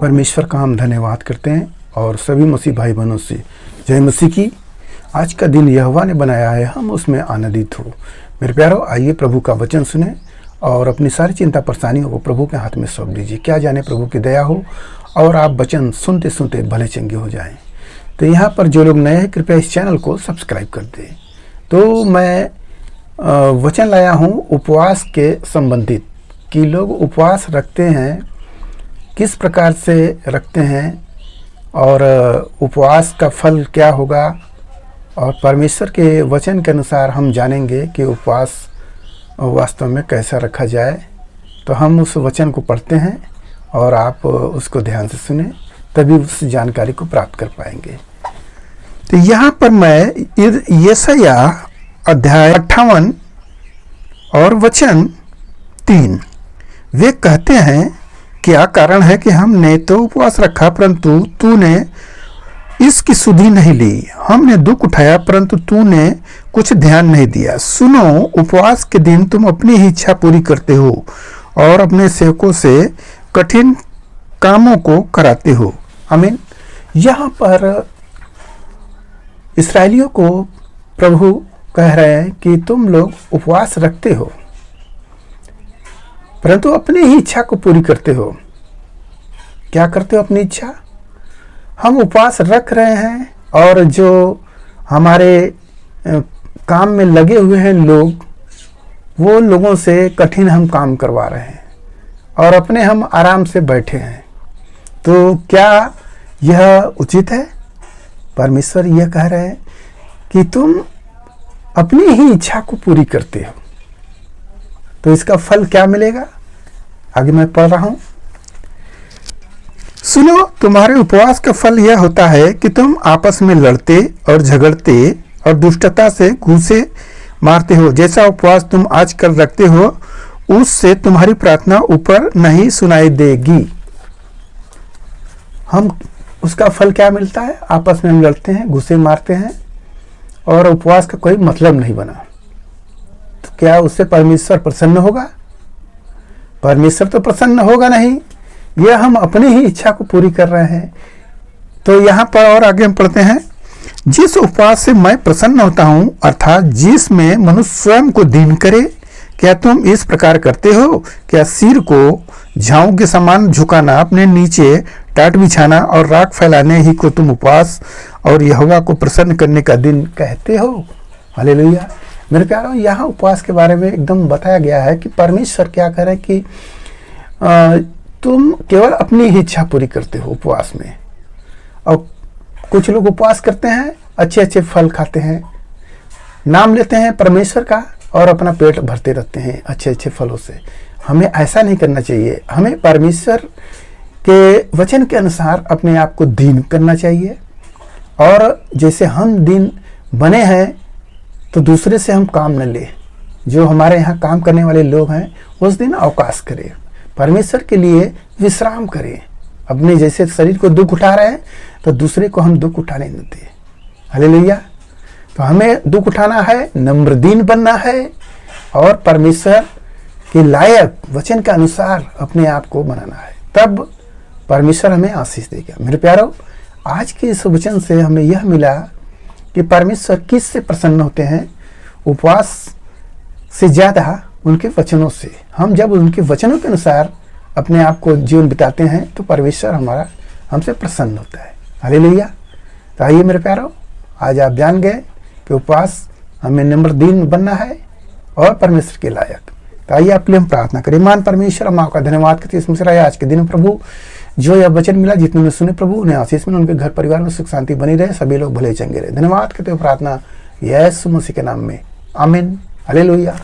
परमेश्वर का हम धन्यवाद करते हैं और सभी मसीह भाई बहनों से जय मसीह की। आज का दिन यहोवा ने बनाया है, हम उसमें आनंदित हो। मेरे प्यारों, आइए प्रभु का वचन सुने और अपनी सारी चिंता परेशानियों को प्रभु के हाथ में सौंप दीजिए। क्या जाने प्रभु की दया हो और आप वचन सुनते सुनते भले चंगे हो जाएं। तो यहाँ पर जो लोग नए हैं, कृपया इस चैनल को सब्सक्राइब कर दें। तो मैं वचन लाया हूँ उपवास के संबंधित, कि लोग उपवास रखते हैं, किस प्रकार से रखते हैं और उपवास का फल क्या होगा, और परमेश्वर के वचन के अनुसार हम जानेंगे कि उपवास वास्तव में कैसा रखा जाए। तो हम उस वचन को पढ़ते हैं और आप उसको ध्यान से सुने, तभी उस जानकारी को प्राप्त कर पाएंगे। तो यहाँ पर मैं यशाया अध्याय 58 और वचन 3, वे कहते हैं, क्या कारण है कि हमने तो उपवास रखा परंतु तूने इसकी सुधि नहीं ली, हमने दुख उठाया परंतु तूने कुछ ध्यान नहीं दिया। सुनो, उपवास के दिन तुम अपनी ही इच्छा पूरी करते हो और अपने सेवकों से कठिन कामों को कराते हो। आमीन। यहाँ पर इस्राएलियों को प्रभु कह रहे हैं कि तुम लोग उपवास रखते हो परंतु अपनी ही इच्छा को पूरी करते हो। क्या करते हो? अपनी इच्छा। हम उपवास रख रहे हैं और जो हमारे काम में लगे हुए हैं लोग, वो लोगों से कठिन हम काम करवा रहे हैं और अपने हम आराम से बैठे हैं। तो क्या यह उचित है? परमेश्वर यह कह रहे हैं कि तुम अपनी ही इच्छा को पूरी करते हो। तो इसका फल क्या मिलेगा? आगे मैं पढ़ रहा हूं। सुनो, तुम्हारे उपवास का फल यह होता है कि तुम आपस में लड़ते और झगड़ते और दुष्टता से घूसे मारते हो। जैसा उपवास तुम आजकल रखते हो, उससे तुम्हारी प्रार्थना ऊपर नहीं सुनाई देगी। हम उसका फल क्या मिलता है? आपस में हम लड़ते हैं, घूसे मारते हैं और उपवास का कोई मतलब नहीं बना। तो क्या उससे परमेश्वर प्रसन्न होगा? परमेश्वर तो प्रसन्न होगा नहीं। यह हम अपनी ही इच्छा को पूरी कर रहे हैं। तो यहाँ पर और आगे हम पढ़ते हैं, जिस उपवास से मैं प्रसन्न होता हूँ, अर्थात जिसमें मनुष्य स्वयं को दीन करे, क्या तुम इस प्रकार करते हो? क्या सिर को झाऊ के समान झुकाना, अपने नीचे टाट बिछाना और राख फैलाने ही को तुम उपवास और यहोवा को प्रसन्न करने का दिन कहते हो? हालेलुया। मेरे प्यारों, यहाँ उपवास के बारे में एकदम बताया गया है कि परमेश्वर क्या कह रहे हैं कि तुम केवल अपनी ही इच्छा पूरी करते हो उपवास में। और कुछ लोग उपवास करते हैं, अच्छे अच्छे फल खाते हैं, नाम लेते हैं परमेश्वर का और अपना पेट भरते रहते हैं अच्छे अच्छे फलों से। हमें ऐसा नहीं करना चाहिए। हमें परमेश्वर के वचन के अनुसार अपने आप को दीन करना चाहिए। और जैसे हम दीन बने हैं तो दूसरे से हम काम न ले। जो हमारे यहाँ काम करने वाले लोग हैं, उस दिन अवकाश करें, परमेश्वर के लिए विश्राम करें। अपने जैसे शरीर को दुख उठा रहे हैं तो दूसरे को हम दुख उठाने न दें। हालेलुया। तो हमें दुख उठाना है, नम्र दीन बनना है और परमेश्वर के लायक वचन के अनुसार अपने आप को बनाना है। तब परमेश्वर हमें आशीष देगा। मेरे प्यारों, आज के इस वचन से हमें यह मिला कि परमेश्वर किस से प्रसन्न होते हैं? उपवास से ज़्यादा उनके वचनों से। हम जब उनके वचनों के अनुसार अपने आप को जीवन बिताते हैं तो परमेश्वर हमारा हमसे प्रसन्न होता है। हालेलुया। तो आइए मेरे प्यारों, आज आप जान गए कि उपवास हमें नम्र दीन बनना है और परमेश्वर के लायक। तो आइए आपके लिए हम प्रार्थना करें। मान परमेश्वर, हम आपका धन्यवाद करते हैं इस मुझे आज के दिन प्रभु जो यह वचन मिला, जितने ने सुने प्रभु उन्हें आशीष में, उनके घर परिवार में सुख शांति बनी रहे, सभी लोग भले चंगे रहे। धन्यवाद करते हुए प्रार्थना यीशु मसीह के नाम में, आमीन। हालेलुया।